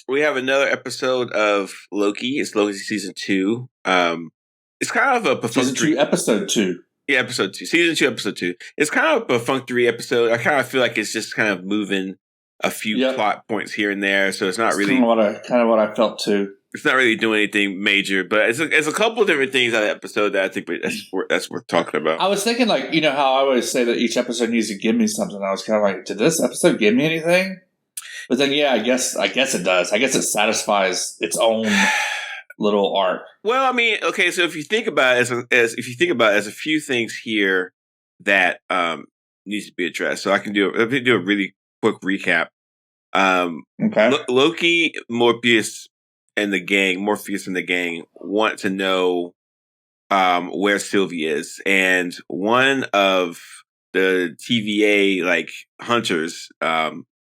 we have another episode of Loki. It's Loki season 2. It's kind of a season 2, episode 2. Yeah, episode 2. Season 2, episode 2. It's kind of a perfunctory episode. I kind of feel like it's just kind of moving a few plot points here and there, so it's not really kind of what I felt too. It's not really doing anything major, but it's a couple of different things out of the episode that I think that's worth talking about. I was thinking, like, you know how I always say that each episode needs to give me something. I was kind of like, did this episode give me anything? But then, yeah, I guess it does. I guess it satisfies its own little arc. Well, I mean, okay, so if you think about it, there's a few things here that needs to be addressed. So I can do a really quick recap. Okay. Loki, Morpheus and the gang want to know where Sylvie is, and one of the TVA hunters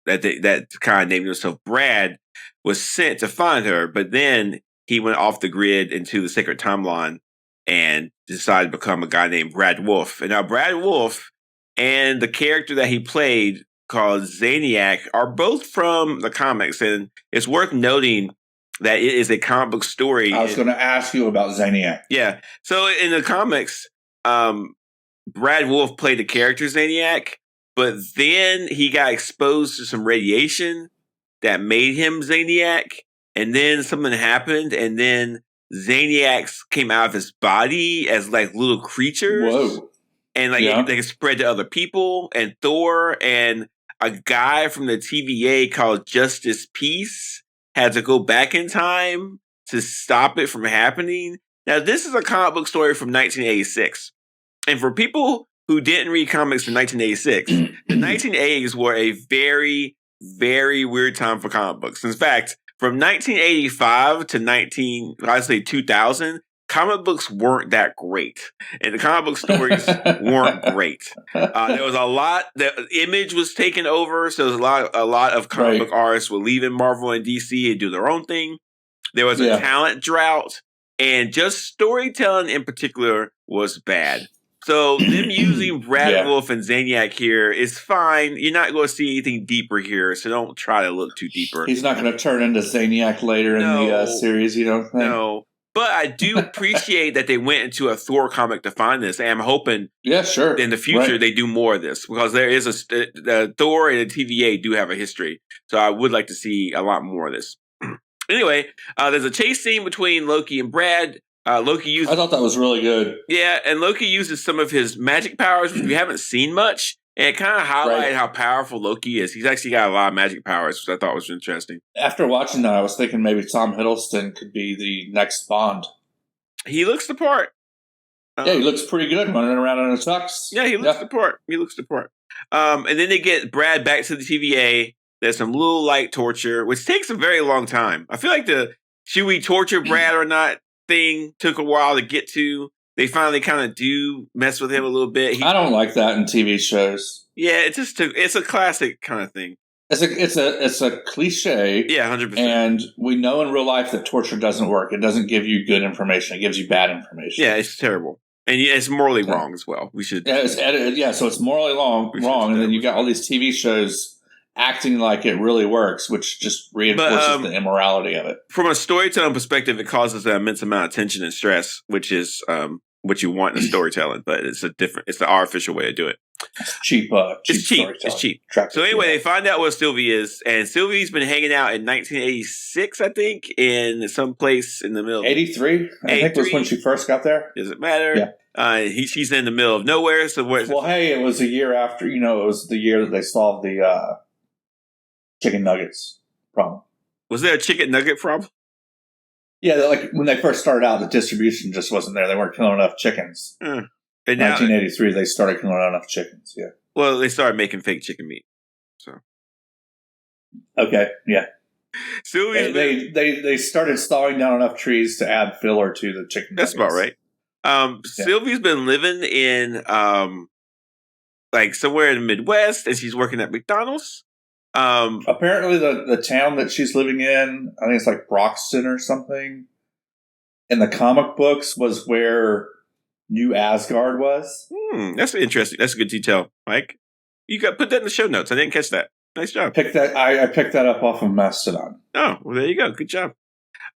that kind of named himself Brad was sent to find her, but then he went off the grid into the sacred timeline and decided to become a guy named Brad Wolfe. And now Brad Wolfe and the character that he played called Zaniac are both from the comics, and it's worth noting that it is a comic book story. I was going to ask you about Zaniac. Yeah. So in the comics, Brad Wolfe played the character Zaniac, but then he got exposed to some radiation that made him Zaniac, and then something happened, and then Zaniacs came out of his body as little creatures. Whoa. And they spread to other people, and Thor and a guy from the TVA called Justice Peace had to go back in time to stop it from happening. Now, this is a comic book story from 1986. And for people who didn't read comics in 1986, the 1980s were a very, very weird time for comic books. In fact, from 1985 to 2000, comic books weren't that great. And the comic book stories weren't great. There was a lot, the Image was taken over, so there was a lot of comic book artists were leaving Marvel and DC and do their own thing. There was a talent drought, and just storytelling in particular was bad. So them using Brad Wolfe and Zaniac here is fine. You're not going to see anything deeper here, so don't try to look too deeper. He's not going to turn into Zaniac later in the series, you don't think? No. But I do appreciate that they went into a Thor comic to find this, and I'm hoping in the future they do more of this, because there is the Thor and the TVA do have a history, so I would like to see a lot more of this. Anyway, there's a chase scene between Loki and Brad. I thought that was really good. Yeah, and Loki uses some of his magic powers, which we haven't seen much, and it kind of highlighted how powerful Loki is. He's actually got a lot of magic powers, which I thought was interesting. After watching that, I was thinking maybe Tom Hiddleston could be the next Bond. He looks the part. Yeah, he looks pretty good running around in a tux. Yeah, he looks the part. And then they get Brad back to the TVA. There's some little light torture, which takes a very long time. I feel like the should we torture Brad or not thing took a while to get to. They finally kind of do mess with him a little bit. I don't like that in TV shows. Yeah, it's a classic kind of thing. It's a cliche. Yeah, 100%. And we know in real life that torture doesn't work. It doesn't give you good information. It gives you bad information. Yeah, it's terrible. And it's morally wrong as well. We should. Yeah, it's edited. Yeah, so it's morally wrong. And then you got all these TV shows acting like it really works, which just reinforces the immorality of it. From a storytelling perspective, it causes an immense amount of tension and stress, which is what you want in storytelling, but it's the artificial way to do it. It's cheap. It's cheap. So anyway, they find out where Sylvie is, and Sylvie's been hanging out in 1986, I think, in some place in the middle. 83, I think was when she first got there. Does it matter? Yeah. She's in the middle of nowhere. So hey, it was a year after. It was the year that they solved the chicken nuggets problem. Was there a chicken nugget problem? Yeah, like when they first started out, the distribution just wasn't there. They weren't killing enough chickens. In 1983, they started killing enough chickens. Yeah. Well, they started making fake chicken meat. So. Okay. Yeah. They started sawing down enough trees to add filler to the chicken. That's about right. Sylvie's been living in somewhere in the Midwest, and she's working at McDonald's. Apparently the town that she's living in, I think it's like Broxton or something, in the comic books was where New Asgard was. That's interesting. That's a good detail, Mike. You got put that in the show notes. I didn't catch that. Nice job. I picked that up off of Mastodon. Oh, well, there you go. Good job.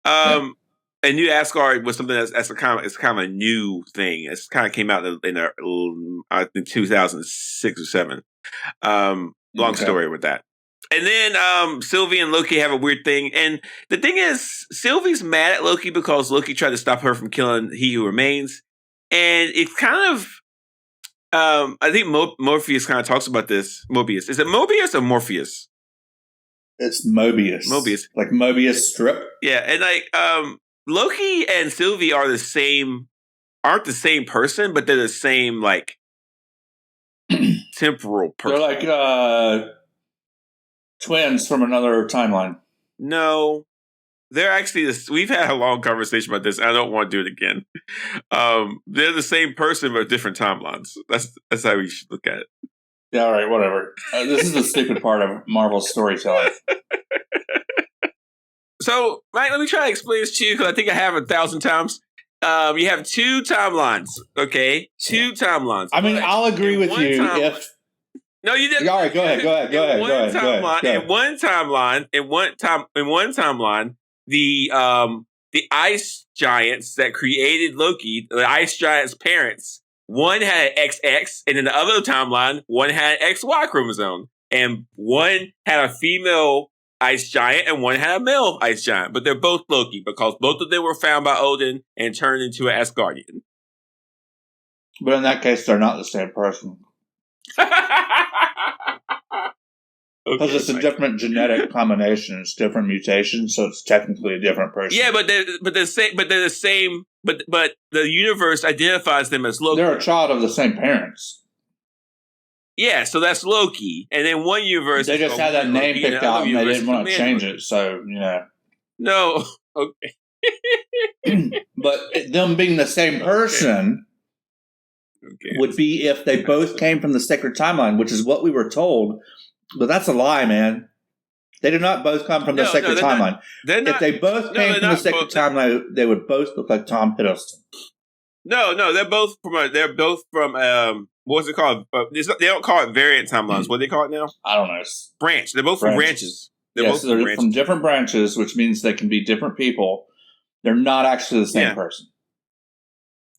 And New Asgard was something that's kind of a new thing. It's kind of came out in I think 2006 or 7. Long story with that. And then Sylvie and Loki have a weird thing. And the thing is, Sylvie's mad at Loki because Loki tried to stop her from killing He Who Remains. And it's kind of, I think Morpheus kind of talks about this. Mobius. Is it Mobius or Morpheus? It's Mobius. Mobius. Like Mobius strip? Yeah. And like, Loki and Sylvie aren't the same person, but they're the same, like, temporal person. They're like, twins from another timeline. No, they're actually we've had a long conversation about this. I don't want to do it again. They're the same person but different timelines. That's how we should look at it. Yeah, all right, whatever. This is the stupid part of Marvel's storytelling. So, Mike, let me try to explain this to you because I think I have 1,000 times. You have 2 timelines, okay? 2 timelines. I mean, I'll agree with you if. No, you didn't. All right, go ahead. In one timeline, the ice giants that created Loki, the ice giants' parents, one had an XX, and in the other timeline, one had an XY chromosome, and one had a female ice giant and one had a male ice giant. But they're both Loki because both of them were found by Odin and turned into an Asgardian. But in that case, they're not the same person. Because it's a different genetic combination, it's different mutations, so it's technically a different person. Yeah, but they're the same. But the universe identifies them as Loki. They're a child of the same parents. Yeah, so that's Loki. And then one universe, they just had that name picked out, and they didn't want to change it. So no, okay. But them being the same person. Okay. Would be if they both came from the sacred timeline, which is what we were told. But that's a lie, man. They do not both come from the sacred timeline. If they both came from the sacred timeline, they would both look like Tom Hiddleston. No, they're both from what's it called? They don't call it variant timelines. What do they call it now? I don't know. Branch. They're both from branches. They're from different branches, which means they can be different people. They're not actually the same person.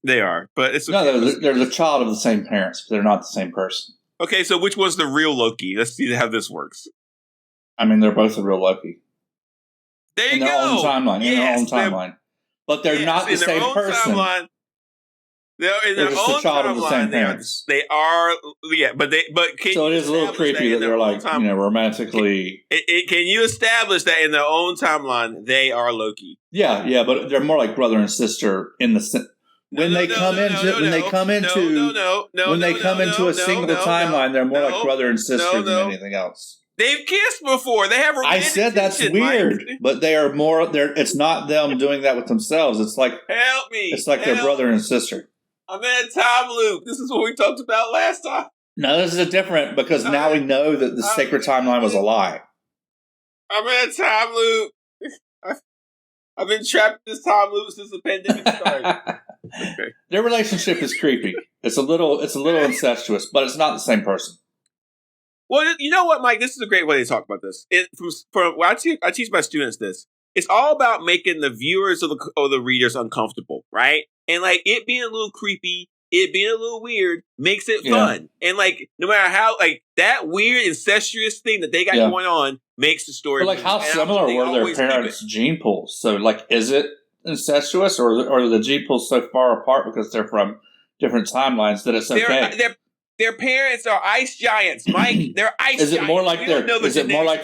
They are, but it's they're the child of the same parents, but they're not the same person. Okay, so which one's the real Loki? Let's see how this works. I mean, they're both the real Loki. There you go. In their own timeline. But they're not the same person. They're in their just own a child timeline. Of the same parents. They are, but so it is a little creepy that they're like, romantically. Can you establish that in their own timeline they are Loki? Yeah, but they're more like brother and sister in the. When they come into a single timeline, they're more like brother and sister than anything else. They've kissed before. They have. I said that's weird, but they are more. It's not them doing that with themselves. It's like help me. It's like their brother and sister. I'm in a time loop. This is what we talked about last time. No, this is different because now we know that the sacred timeline was a lie. I'm in a time loop. I've been trapped in this time loop since the pandemic started. Okay. Their relationship is creepy. It's a little incestuous, but it's not the same person. Well, you know what, Mike? This is a great way to talk about this. From I teach my students this. It's all about making the viewers or the readers uncomfortable, right? And like it being a little creepy, it being a little weird makes it fun. And like no matter how like that weird incestuous thing that they got going on makes the story. But like how similar were their parents' gene pools? So like, is it incestuous or are the gene pools so far apart because they're from different timelines that it's okay? Their parents are ice giants, Mike. They're ice giants. Is it more like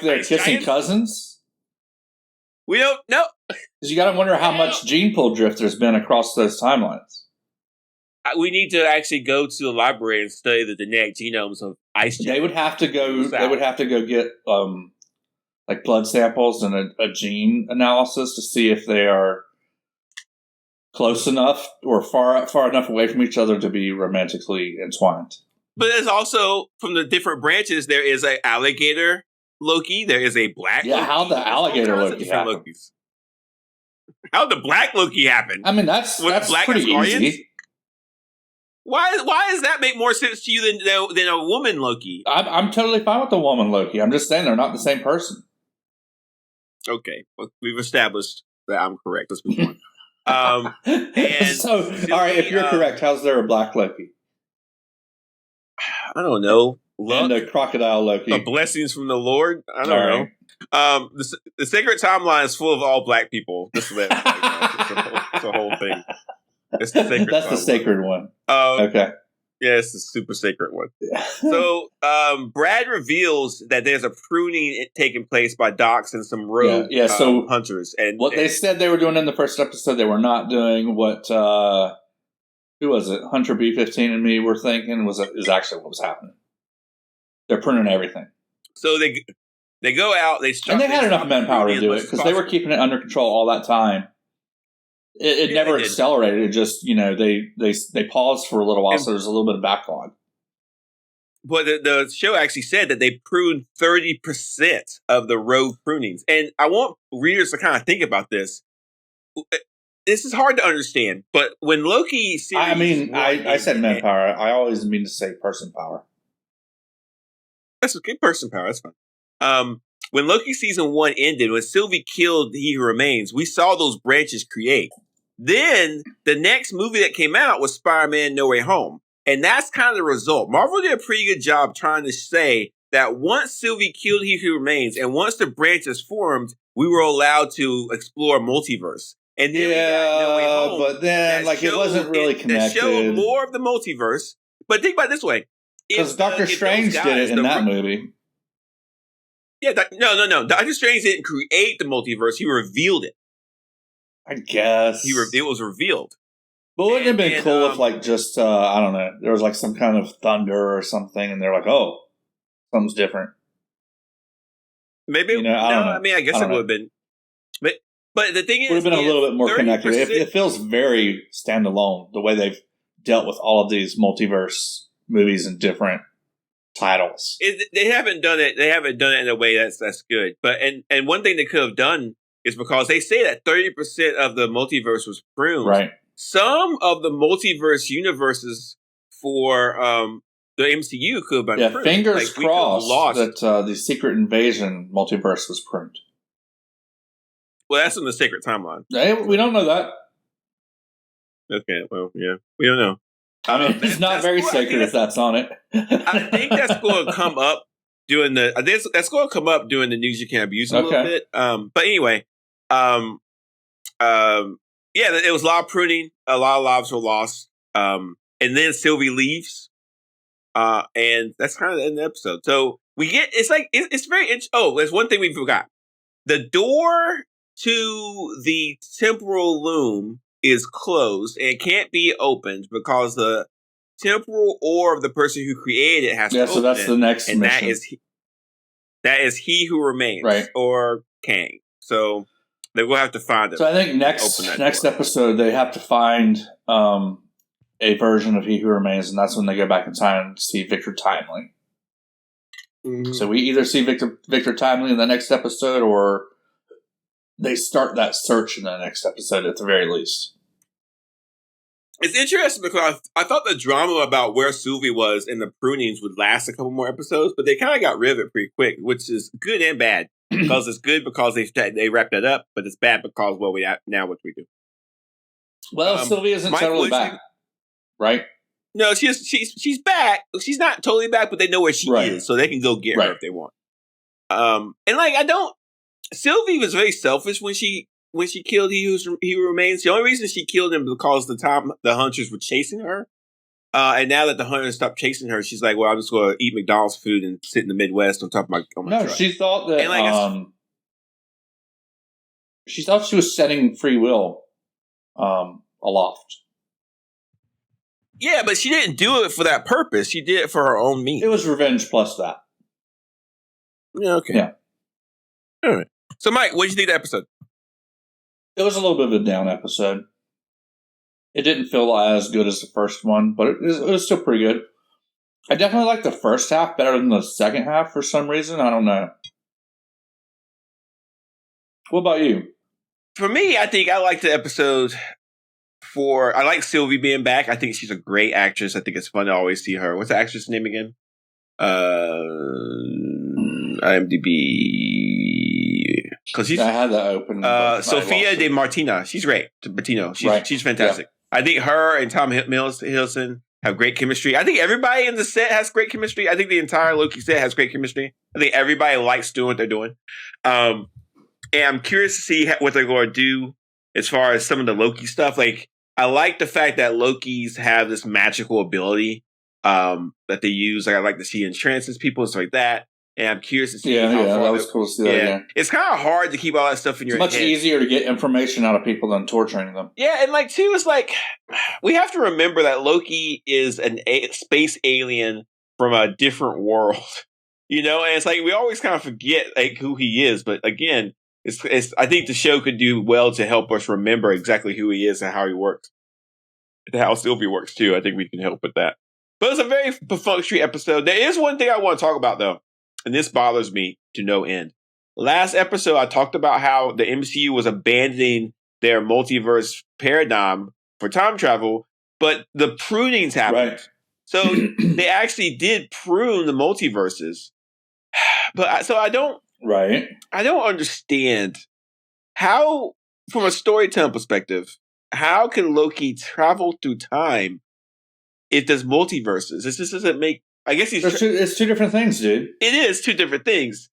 they're kissing giants? Cousins? We don't know. Because you got to wonder how much gene pool drift there's been across those timelines. We need to actually go to the library and study the genetic genomes of ice giants. They would have to go. They would have to go get like blood samples and a gene analysis to see if they are close enough or far enough away from each other to be romantically entwined. But there's also, from the different branches, there is an alligator Loki. There is a black Loki. How'd the alligator Loki happen? How'd the black Loki happen? I mean, that's pretty easy. Why does that make more sense to you than a woman Loki? I'm totally fine with the woman Loki. I'm just saying they're not the same person. Okay, well, we've established that I'm correct. Let's move on. And so, Sylvie, all right, if you're correct, how's there a black Loki? I don't know. Luck, and a crocodile Loki. Blessings from the Lord. I don't know. The sacred timeline is full of all black people. Just so that it's a whole thing. It's the sacred. That's the sacred one. Okay. Yeah, it's the super sacred one. So Brad reveals that there's a pruning taking place by Docs and some rogue hunters. And what they said they were doing in the first episode, they were not doing what who was it? Hunter B-15 and me were thinking is actually what was happening. They're pruning everything. So they go out, and they had enough manpower to do it because they were keeping it under control all that time. It never accelerated. It just, they paused for a little while, so there's a little bit of backlog. But the show actually said that they pruned 30% of the rogue prunings. And I want readers to kind of think about this. This is hard to understand, but when Loki series... I said manpower. I always mean to say person power. That's okay, person power. That's fine. When Loki season 1 ended, when Sylvie killed He Who Remains, we saw those branches create. Then the next movie that came out was Spider-Man No Way Home. And that's kind of the result. Marvel did a pretty good job trying to say that once Sylvie killed He Who Remains and once the branches formed, we were allowed to explore multiverse. And then No Way Home, but then it wasn't really connected. That showed more of the multiverse. But think about it this way. Because Doctor Strange did it in that movie. Yeah, no. Doctor Strange didn't create the multiverse. He revealed it. I guess. It was revealed. But wouldn't it have been cool if, I don't know, there was, some kind of thunder or something, and they're like, oh, something's different. Maybe. I don't know. I mean, I guess it would have been. But the thing is... It would have been a little bit more connected. It feels very standalone, the way they've dealt with all of these multiverse movies and different titles. They haven't done it. They haven't done it in a way that's good. But and one thing they could have done is because they say that 30% of the multiverse was pruned. Right. Some of the multiverse universes for the MCU could have been pruned. Fingers crossed that the Secret Invasion multiverse was pruned. Well, that's in the Sacred Timeline. We don't know that. Okay, well, yeah. We don't know. I mean, it's not very sacred if that's on it. I think that's going to come up during the news you can't abuse a little bit. But anyway, it was a lot of pruning. A lot of lives were lost. And then Sylvie leaves. And that's kind of the end of the episode. So we get, it's very interesting. Oh, there's one thing we forgot. The door to the temporal loom is closed and it can't be opened because the temporal orb of the person who created it has to open. So that's the next and mission. That is He Who Remains, right? Or Kang. So they will have to find it. So I think next episode they have to find a version of He Who Remains, and that's when they go back in time to see Victor Timely. Mm-hmm. So we either see Victor Timely in the next episode, or they start that search in the next episode at the very least. It's interesting because I thought the drama about where Sylvie was in the prunings would last a couple more episodes, but they kind of got rid of it pretty quick, which is good and bad. Because it's good because they wrapped that up, but it's bad because what we do. Well, Sylvie isn't totally back, right? No, she's back. She's not totally back, but they know where she is, so they can go get her if they want. Sylvie was very selfish when she killed He Who Remains. The only reason she killed him was because the hunters were chasing her. And now that the hunters stopped chasing her, she's like, well, I'm just going to eat McDonald's food and sit in the Midwest on top of my truck. She thought that she thought she was setting free will aloft. Yeah, but she didn't do it for that purpose. She did it for her own means. It was revenge plus that. Yeah, okay. Yeah. All right. So, Mike, what did you think of the episode? It was a little bit of a down episode. It didn't feel as good as the first one, but it was still pretty good. I definitely like the first half better than the second half for some reason. I don't know. What about you? For me, I think I liked the episode I like Sylvie being back. I think she's a great actress. I think it's fun to always see her. What's the actress' name again? IMDb. Because I had that open. Sophia De Martina. She's great. She's fantastic. Yeah. I think her and Tom Hiddleston have great chemistry. I think everybody in the set has great chemistry. I think the entire Loki set has great chemistry. I think everybody likes doing what they're doing. And I'm curious to see what they're going to do as far as some of the Loki stuff. Like, I like the fact that Lokis have this magical ability that they use. Like, I like to see entrances people and stuff like that. And I'm curious to see. Yeah, that was cool to see that. Yeah. It's kind of hard to keep all that stuff in your head. It's much easier to get information out of people than torturing them. Yeah, and like too, it's like we have to remember that Loki is a space alien from a different world, and it's like we always kind of forget like who he is. But again, it's I think the show could do well to help us remember exactly who he is and how he works, and how Sylvie works too. I think we can help with that. But it's a very perfunctory episode. There is one thing I want to talk about though. And this bothers me to no end. Last episode, I talked about how the MCU was abandoning their multiverse paradigm for time travel, but the pruning's happened. Right. So they actually did prune the multiverses. But I don't understand how, from a storytelling perspective, how can Loki travel through time if there's multiverses? This just doesn't make. I guess it's two different things, dude. It is two different things.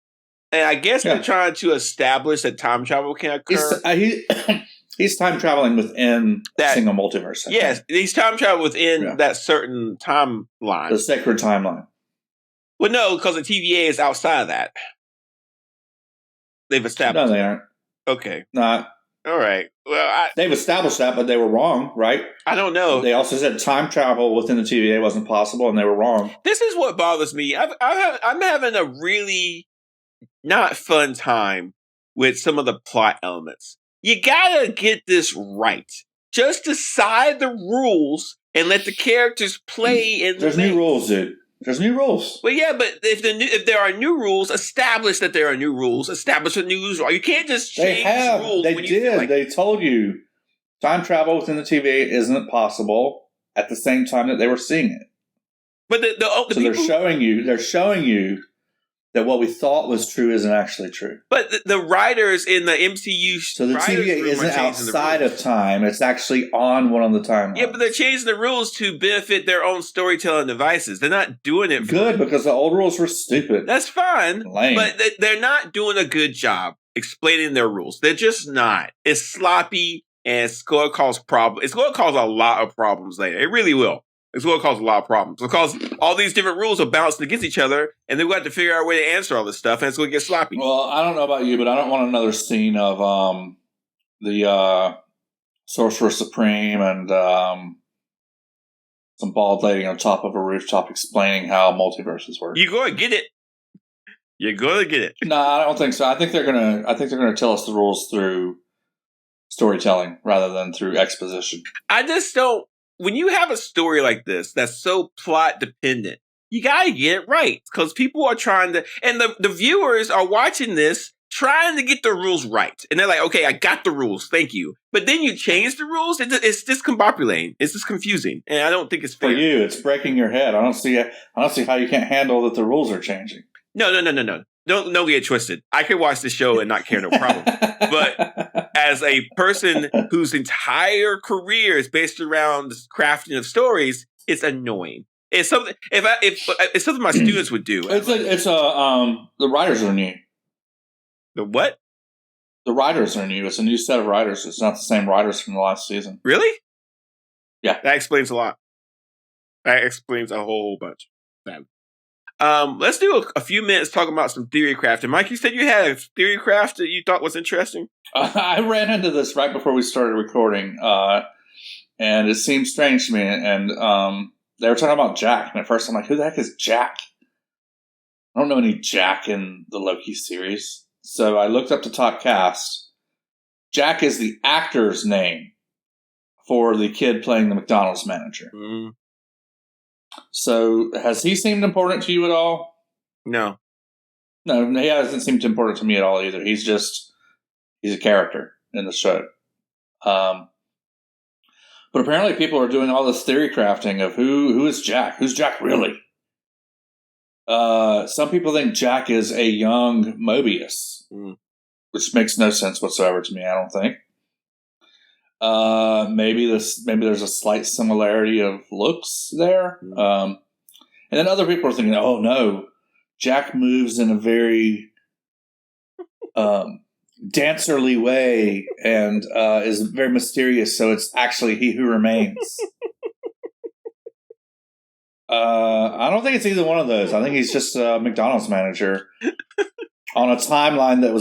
And I guess they're trying to establish that time travel can occur. He's time traveling within that single multiverse. Yes, he's time traveling within that certain timeline. The sacred timeline. Well, no, because the TVA is outside of that. They've established. No, they aren't. Okay. Not. All right. Well, they've established that, but they were wrong, right? I don't know. They also said time travel within the TVA wasn't possible, and they were wrong. This is what bothers me. I'm having a really not fun time with some of the plot elements. You gotta get this right. Just decide the rules and let the characters play in the There's new rules, dude. There's new rules. Well, yeah, but if there are new rules, establish that there are new rules. Establish a new rules. You can't just change rules. They did. They told you time travel within the TVA isn't possible at the same time that they were seeing it. But so they're showing you that what we thought was true isn't actually true. But the writers in the MCU, so the TVA isn't outside of time; it's actually on one of the timelines. Yeah, but they're changing the rules to benefit their own storytelling devices. They're not doing it good because the old rules were stupid. That's fine, but they're not doing a good job explaining their rules. They're just not. It's sloppy, and it's going to cause problems. It's going to cause a lot of problems later. It really will. It's going to cause a lot of problems because all these different rules are balanced against each other, and then we have to figure out a way to answer all this stuff, and it's going to get sloppy. Well, I don't know about you, but I don't want another scene of the Sorcerer Supreme and some bald lady on top of a rooftop explaining how multiverses work. You're going to get it. You're going to get it. No, I don't think so. I think they're gonna tell us the rules through storytelling rather than through exposition. I just don't. When you have a story like this that's so plot dependent, you gotta get it right because people are trying to, and the viewers are watching this trying to get the rules right, and they're like, "Okay, I got the rules, thank you." But then you change the rules; it's discombobulating. It's just confusing, and I don't think it's fair. For you, it's breaking your head. I don't see how you can't handle that the rules are changing. No. Don't get twisted. I could watch the show and not care, no problem. But as a person whose entire career is based around crafting of stories, it's annoying. It's something it's something my students would do. The writers are new. The what? The writers are new. It's a new set of writers. It's not the same writers from the last season. Really? Yeah. That explains a lot. That explains a whole bunch. Let's do a few minutes talking about some theory crafting. Mike, you said you had a theory craft that you thought was interesting. I ran into this right before we started recording, and it seemed strange to me. And they were talking about Jack, and at first I'm like, "Who the heck is Jack?" I don't know any Jack in the Loki series, so I looked up the top cast. Jack is the actor's name for the kid playing the McDonald's manager. Mm. So, has he seemed important to you at all? No. No, he hasn't seemed important to me at all either. He's a character in the show. But apparently people are doing all this theory crafting of who is Jack? Who's Jack really? Some people think Jack is a young Mobius, which makes no sense whatsoever to me, I don't think. Maybe there's a slight similarity of looks there. And then other people are thinking, oh no, Jack moves in a very dancerly way and is very mysterious, so it's actually he who remains. I don't think it's either one of those. I think he's just a McDonald's manager on a timeline that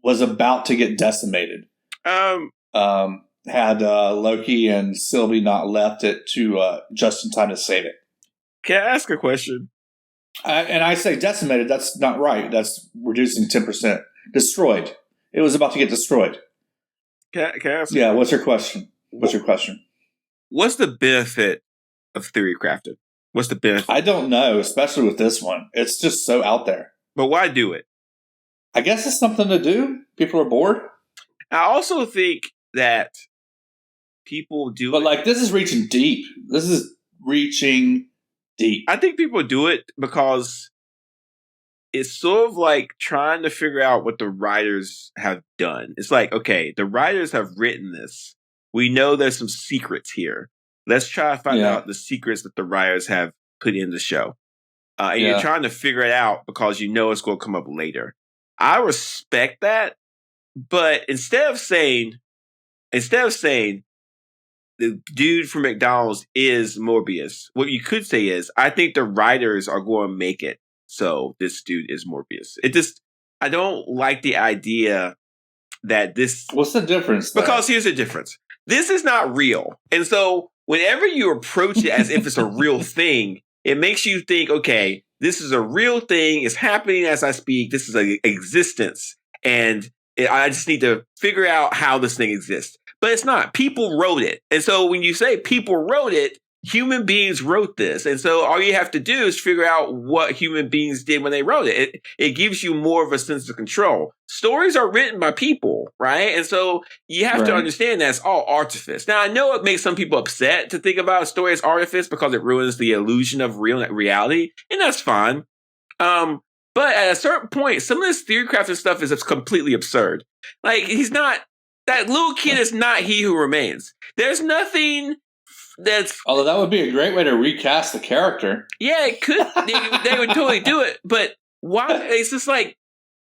was about to get decimated. Had Loki and Sylvie not left it to just in time to save it. Can I ask a question? And I say decimated. That's not right. That's reducing 10%. Destroyed. It was about to get destroyed. Can I ask? Yeah. What's your question? What's the benefit of theory crafting? What's the benefit? I don't know, especially with this one. It's just so out there. But why do it? I guess it's something to do. People are bored. I also think that people do But, like, this is reaching deep. I think people do it because it's sort of like trying to figure out what the writers have done. It's like, okay, the writers have written this. We know there's some secrets here. Let's try to find out the secrets that the writers have put in the show. And you're trying to figure it out because you know it's going to come up later. I respect that. But instead of saying the dude from McDonald's is Morbius, what you could say is, I think the writers are going to make it so this dude is Morbius. I don't like the idea that this... What's the difference, though? Because here's the difference. This is not real. And so whenever you approach it as if it's a real thing, it makes you think, okay, this is a real thing. It's happening as I speak. This is an existence. And I just need to figure out how this thing exists. But it's not. People wrote it. And so when you say people wrote it, human beings wrote this. And so all you have to do is figure out what human beings did when they wrote it. It gives you more of a sense of control. Stories are written by people, right? And so you have to understand that it's all artifice. Now, I know it makes some people upset to think about a story as artifice because it ruins the illusion of reality. And that's fine. But at a certain point, some of this theory crafting stuff is completely absurd. Like, that little kid is not he who remains. There's nothing that's... Although that would be a great way to recast the character. Yeah, it could. They would totally do it. But why? It's just like,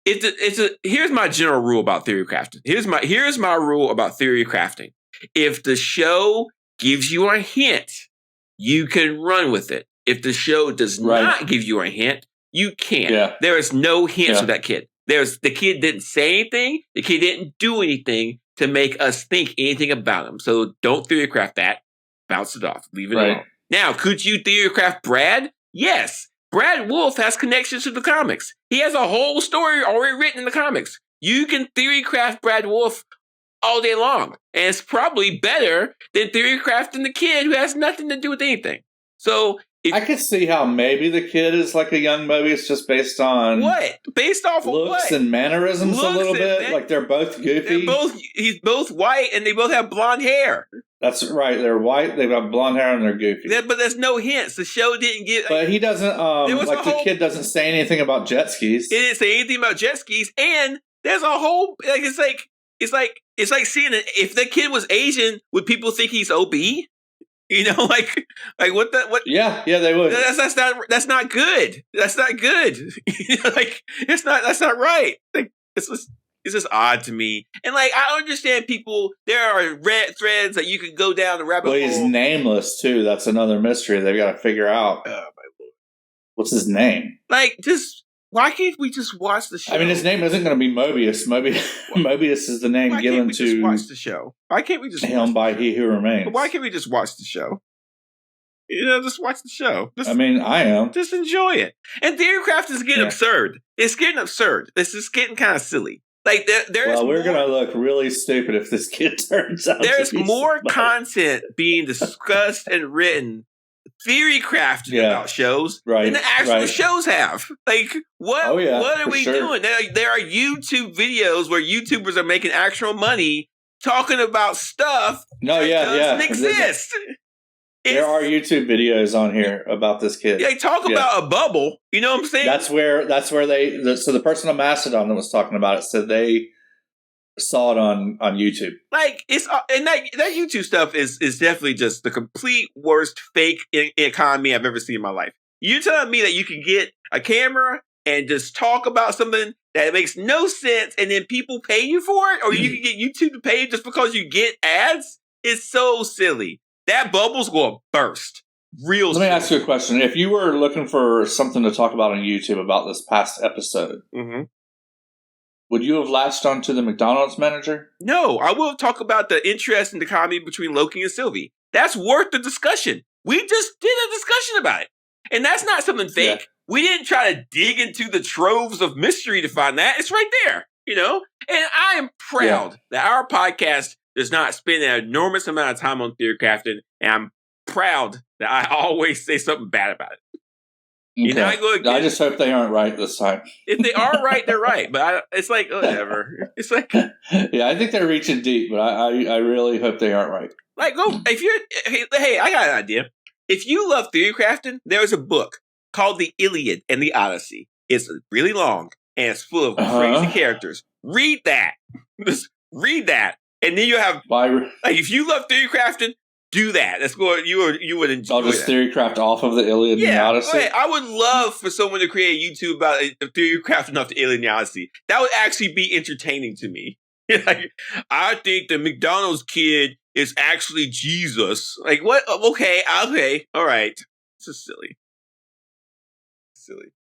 here's my general rule about theory crafting. Here's my rule about theory crafting. If the show gives you a hint, you can run with it. If the show does not give you a hint, you can't. Yeah. There is no hints with that kid. The kid didn't say anything. The kid didn't do anything to make us think anything about him. So don't theory craft that. Bounce it off. Leave it alone. Now, could you theory craft Brad? Yes. Brad Wolfe has connections to the comics. He has a whole story already written in the comics. You can theory craft Brad Wolfe all day long. And it's probably better than theory crafting the kid who has nothing to do with anything. So... I could see how maybe the kid is like a young Mobius just based on... What? Based off of looks what? And mannerisms a little bit? Like they're both goofy? He's both white and they both have blonde hair. That's right. They're white, they've got blonde hair, and they're goofy. But there's no hints. The show didn't give... But he doesn't... the kid doesn't say anything about jet skis. It didn't say anything about jet skis. And there's a whole... It's like seeing it. If the kid was Asian, would people think he's OB? You know, like what? Yeah, they would. That's not good. That's not good. Like that's not right. Like it's just odd to me. And like I understand people. There are red threads that you can go down the rabbit hole. Well, he's nameless too. That's another mystery they've got to figure out. Oh my lord, what's his name? Like why can't we just watch the show? I mean, his name isn't going to be Mobius. Mobius is the name given to... just watch the show? Why can't we just... Him by He Who Remains. Why can't we just watch the show? You know, just watch the show. I am. Just enjoy it. And Theorycraft is getting absurd. It's getting absurd. It's just getting kind of silly. Like we're going to look really stupid if this kid turns out there's more content being discussed and written theory crafted about shows than the actual shows have. Like, what are we doing? There are YouTube videos where YouTubers are making actual money talking about stuff that doesn't exist. There are YouTube videos on here about this kid. They talk about a bubble. You know what I'm saying? That's where so the person on Mastodon that was talking about it said they saw it on YouTube. Like it's and that YouTube stuff is definitely just the complete worst fake economy I've ever seen in my life. You telling me that you can get a camera and just talk about something that makes no sense, and then people pay you for it, or you can get YouTube to pay you just because you get ads? It's so silly. That bubble's going to burst. Let me ask you a question. If you were looking for something to talk about on YouTube about this past episode, would you have latched onto the McDonald's manager? No, I will talk about the interest in the comedy between Loki and Sylvie. That's worth the discussion. We just did a discussion about it. And that's not something fake. Yeah. We didn't try to dig into the troves of mystery to find that. It's right there, you know? And I am proud that our podcast does not spend an enormous amount of time on theory crafting, and I'm proud that I always say something bad about it. Okay. I just hope they aren't right this time. If they are right, they're right. But it's like, whatever. It's like... Yeah, I think they're reaching deep, but I really hope they aren't right. Like, if you're... Hey, I got an idea. If you love theory crafting, there's a book called The Iliad and the Odyssey. It's really long, and it's full of crazy characters. Read that. Just read that. And then you have... like, if you love theory crafting, do that. That's what you would enjoy. I'll just theory craft off of the Iliad and the Odyssey. Okay. I would love for someone to create a YouTube about theory crafting off the Iliad and the Odyssey. That would actually be entertaining to me. Like, I think the McDonald's kid is actually Jesus. Like, what? Okay, all right. This is silly.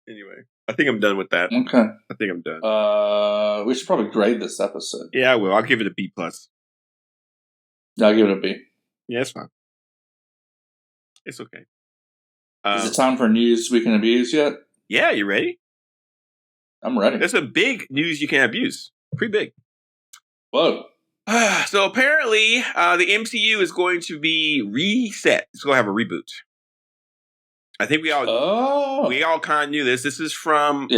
Anyway, I think I'm done with that. Okay. I think I'm done. We should probably grade this episode. Yeah, I will. I'll give it a B+. I'll give it a B. Yeah, it's fine. It's okay. Is it time for news we can abuse yet? Yeah, you ready? I'm ready. There's some big news you can abuse. Pretty big. Whoa. So apparently, the MCU is going to be reset. It's going to have a reboot. I think we all kind of knew this. This is from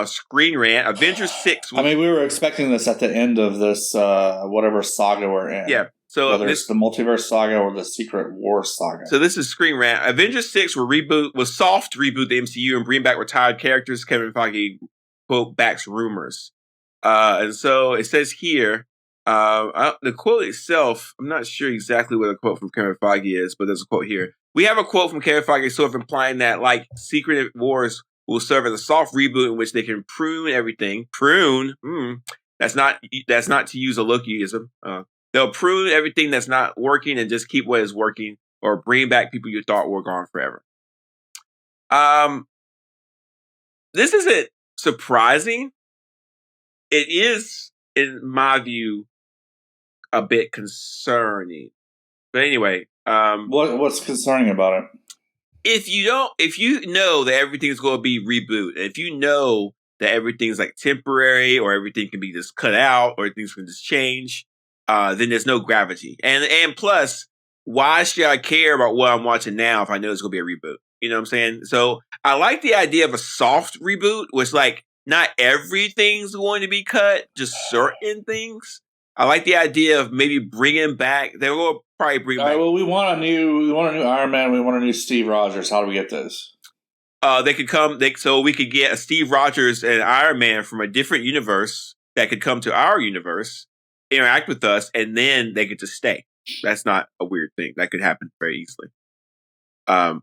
Screen Rant. Avengers 6. I mean, we were expecting this at the end of this whatever saga we're in. Yeah. So whether it's the multiverse saga or the Secret Wars saga. So this is Screen Rant. Avengers 6 was soft to reboot the MCU and bring back retired characters. Kevin Feige quote backs rumors. And so it says here, the quote itself, I'm not sure exactly what the quote from Kevin Feige is, but there's a quote here. We have a quote from Kevin Feige sort of implying that, like, Secret Wars will serve as a soft reboot in which they can prune everything. Prune? That's not to use a Lokiism. They'll prune everything that's not working and just keep what is working, or bring back people you thought were gone forever. This isn't surprising. It is, in my view, a bit concerning. But anyway, what's concerning about it? If you know that everything's going to be rebooted, if you know that everything's like temporary, or everything can be just cut out, or things can just change, then there's no gravity. And plus, why should I care about what I'm watching now if I know it's going to be a reboot? You know what I'm saying? So I like the idea of a soft reboot, which, like, not everything's going to be cut, just certain things. I like the idea of maybe bringing back. They will probably bring back. Well, we want a new Iron Man. We want a new Steve Rogers. How do we get this? They could come. So we could get a Steve Rogers and Iron Man from a different universe that could come to our universe, interact with us, and then they could just stay. That's not a weird thing. That could happen very easily.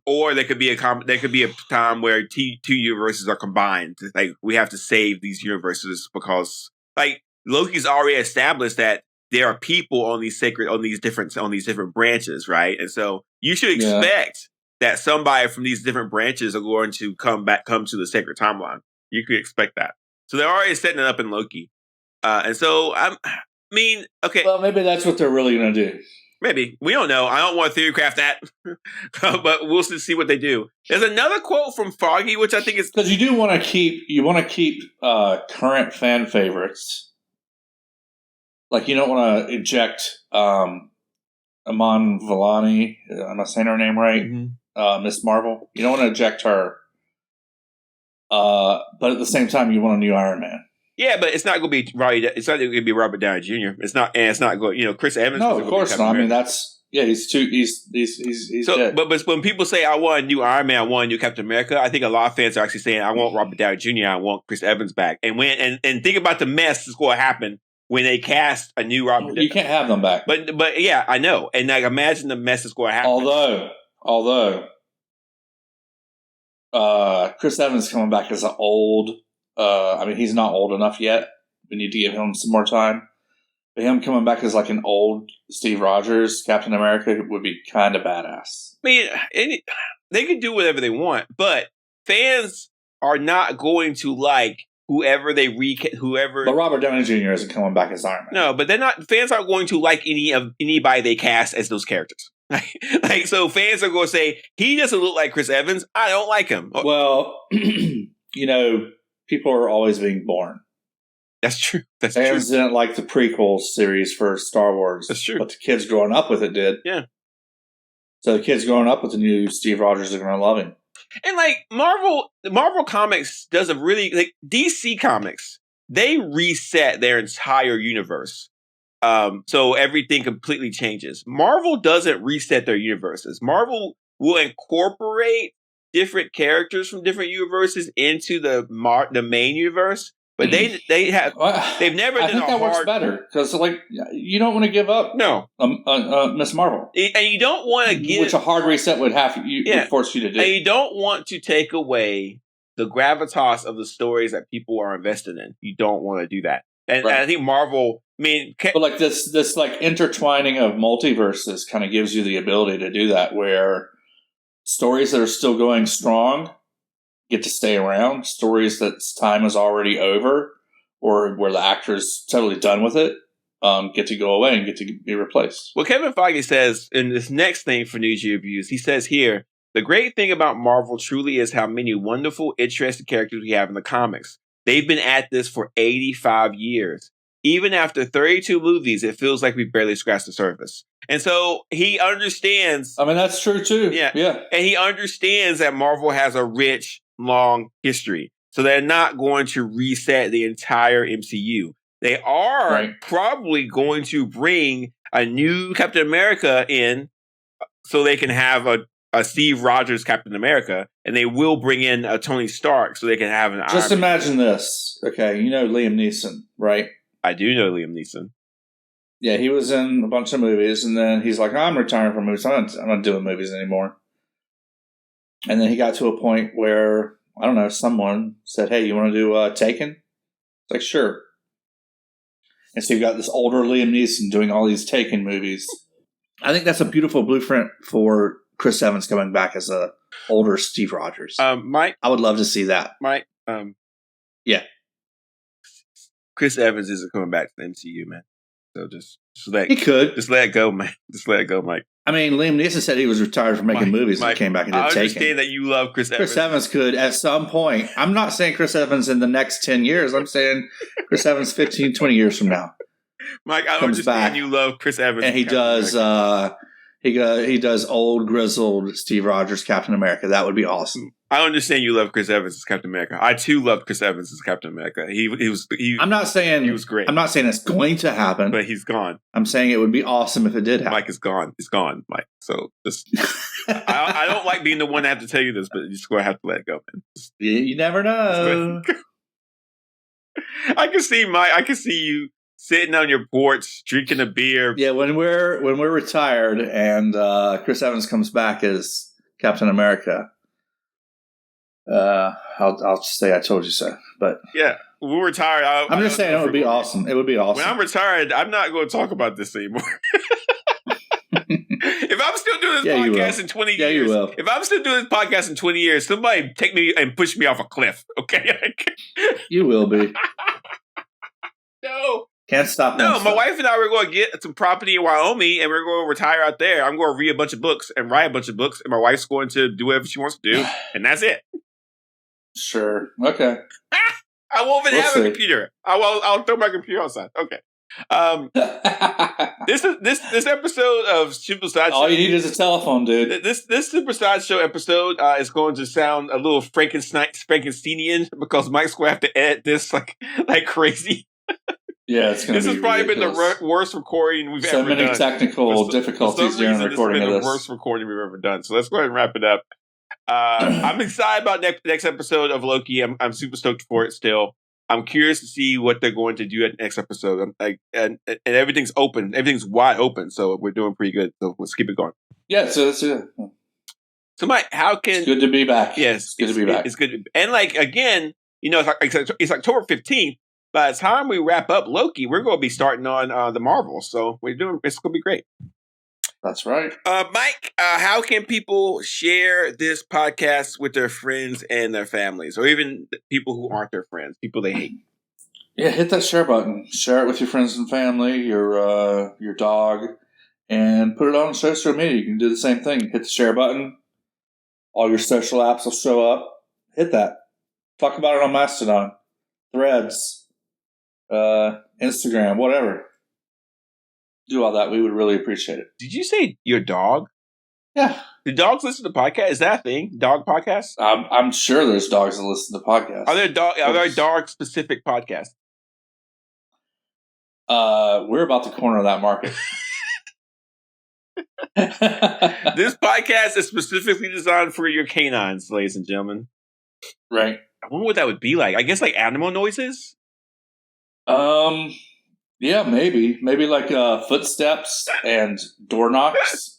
Or there could be a time where two universes are combined. Like, we have to save these universes because, like, Loki's already established that there are people on these different branches, right? And so you should expect that somebody from these different branches are going to come to the sacred timeline. You could expect that. So they're already setting it up in Loki. And so okay. Well, maybe that's what they're really going to do. Maybe. We don't know. I don't want to theory craft that. But we'll see what they do. There's another quote from Foggy, which I think is... Because you do want to keep current fan favorites. Like, you don't want to eject Iman Vellani. Am I saying her name right? Mm-hmm. Miss Marvel. You don't want to eject her. But at the same time, you want a new Iron Man. Yeah, but it's not going to be It's not going to be Robert Downey Jr. It's not, and it's not going. Chris Evans. No, of course not. I mean, he's so, dead. But when people say I want a new Iron Man, I want a new Captain America, I think a lot of fans are actually saying I want Robert Downey Jr. I want Chris Evans back. And think about the mess that's going to happen when they cast a new Robert. You can't have them back. But yeah, I know. And like, imagine the mess that's going to happen. Although, Chris Evans coming back as an old. I mean, he's not old enough yet. We need to give him some more time. But him coming back as like an old Steve Rogers, Captain America, would be kind of badass. I mean, they can do whatever they want, but fans are not going to like whoever they whoever. But Robert Downey Jr. isn't coming back as Iron Man. No, but they're not. Fans aren't going to like anybody they cast as those characters. Like, so fans are going to say he doesn't look like Chris Evans. I don't like him. Well, people are always being born. That's true. Fans didn't like the prequel series for Star Wars. That's true. But the kids growing up with it did. Yeah. So the kids growing up with the new Steve Rogers are going to love him. And like Marvel Comics does a really like DC Comics. They reset their entire universe. So everything completely changes. Marvel doesn't reset their universes. Marvel will incorporate different characters from different universes into the main universe, but they've never. I think that works better because you don't want to give up. No, Miss Marvel, and you don't want to give, which a hard reset would would force you to do. And you don't want to take away the gravitas of the stories that people are invested in. You don't want to do that. And I think Marvel, but like this like intertwining of multiverses kind of gives you the ability to do that, where stories that are still going strong get to stay around. Stories that time is already over, or where the actor's totally done with it, get to go away and get to be replaced. Well, Kevin Feige says in this next thing for News You Reviews, he says here, the great thing about Marvel truly is how many wonderful, interesting characters we have in the comics. They've been at this for 85 years. Even after 32 movies, it feels like we barely scratched the surface. And so he understands. I mean, that's true too. Yeah. Yeah. And he understands that Marvel has a rich, long history. So they're not going to reset the entire MCU. They are probably going to bring a new Captain America in so they can have a Steve Rogers Captain America, and they will bring in a Tony Stark so they can have an Just imagine this. Okay, you know Liam Neeson, right? I do know Liam Neeson. Yeah, he was in a bunch of movies, and then he's like, I'm retiring from movies. I'm not doing movies anymore. And then he got to a point where, I don't know, someone said, hey, you want to do Taken? It's like, sure. And so you've got this older Liam Neeson doing all these Taken movies. I think that's a beautiful blueprint for Chris Evans coming back as a older Steve Rogers. Mike, I would love to see that. Mike, yeah. Chris Evans isn't coming back to the MCU, man. So just let it go, man. Just let it go, Mike. I mean, Liam Neeson said he was retired from making movies and came back and did Taken. I understand that you love Chris Evans. Chris Evans could at some point. I'm not saying Chris Evans in the next 10 years. I'm saying Chris Evans 15, 20 years from now. Mike, I understand you love Chris Evans. And he does he does old grizzled Steve Rogers Captain America. That would be awesome. I understand you love Chris Evans as Captain America. I too loved Chris Evans as Captain America. I'm not saying he was great. I'm not saying it's going to happen, but he's gone. I'm saying it would be awesome if it did happen. Mike is gone. He's gone, Mike. So just I don't like being the one to have to tell you this, but you're just going to have to let it go, man. You never know. I can see you sitting on your porch drinking a beer. Yeah, when we're retired and Chris Evans comes back as Captain America. I'll just say I told you so. But yeah, when we're retired. I'm just saying it would be awesome. It would be awesome. When I'm retired, I'm not going to talk about this anymore. If I'm still doing this podcast in 20 years, you will. If I'm still doing this podcast in 20 years, somebody take me and push me off a cliff. Okay, you will be. No. Can't stop. No, my wife and I were going to get some property in Wyoming, and we're going to retire out there. I'm going to read a bunch of books and write a bunch of books, and my wife's going to do whatever she wants to do, and that's it. Sure. Okay. I won't even have a computer. I'll throw my computer outside. Okay. This episode of Super Sideshow. All you need is a telephone, dude. This Super Sideshow episode is going to sound a little Frankensteinian because Mike's going to have to edit this like crazy. Yeah, it's going to be. This has probably ridiculous. been the worst recording we've ever done. So many technical difficulties during the recording of this. The worst recording we've ever done. So let's go ahead and wrap it up. I'm excited about next episode of Loki. I'm super stoked for it still. I'm curious to see what they're going to do at the next episode. And everything's open. Everything's wide open. So we're doing pretty good. So let's keep it going. Yeah, so that's it. So Mike, how can... It's good to be back. Yes. It's good to be back. It's good. And again, it's October 15th. By the time we wrap up Loki, we're going to be starting on the Marvels. So it's going to be great. That's right. Mike, how can people share this podcast with their friends and their families, or even people who aren't their friends, people they hate? Yeah, hit that share button. Share it with your friends and family, your dog, and put it on social media. You can do the same thing. Hit the share button. All your social apps will show up. Hit that. Talk about it on Mastodon, Threads, Instagram, whatever. Do all that. We would really appreciate it. Did you say your dog? Yeah. Do dogs listen to podcasts? Is that a thing? Dog podcasts? I'm sure there's dogs that listen to podcasts. Are there dog specific podcasts? We're about to corner that market. This podcast is specifically designed for your canines, ladies and gentlemen. Right. I wonder what that would be like. I guess like animal noises? Yeah, maybe like footsteps and door knocks,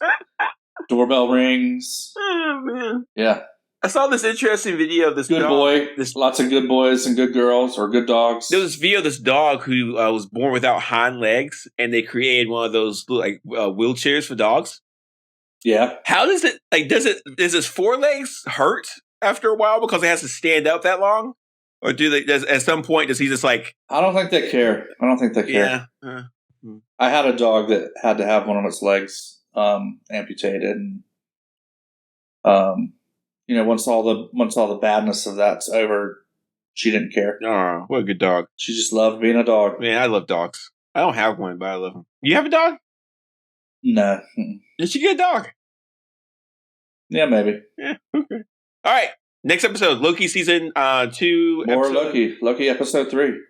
doorbell rings. Oh man! Yeah, I saw this interesting video of this good dog. Boy. Lots of good boys and good girls, or good dogs. There was this video of this dog who was born without hind legs, and they created one of those wheelchairs for dogs. Yeah. How does it does his forelegs hurt after a while because it has to stand up that long? Or at some point does he just I don't think they care. Yeah. I had a dog that had to have one of its legs amputated, and once all the badness of that's over, she didn't care. Oh, what a good dog! She just loved being a dog. Man, I love dogs. I don't have one, but I love them. You have a dog? No. Did she get a dog? Yeah, maybe. Yeah. Okay. All right. Next episode, Loki season 2. More Loki episode 3.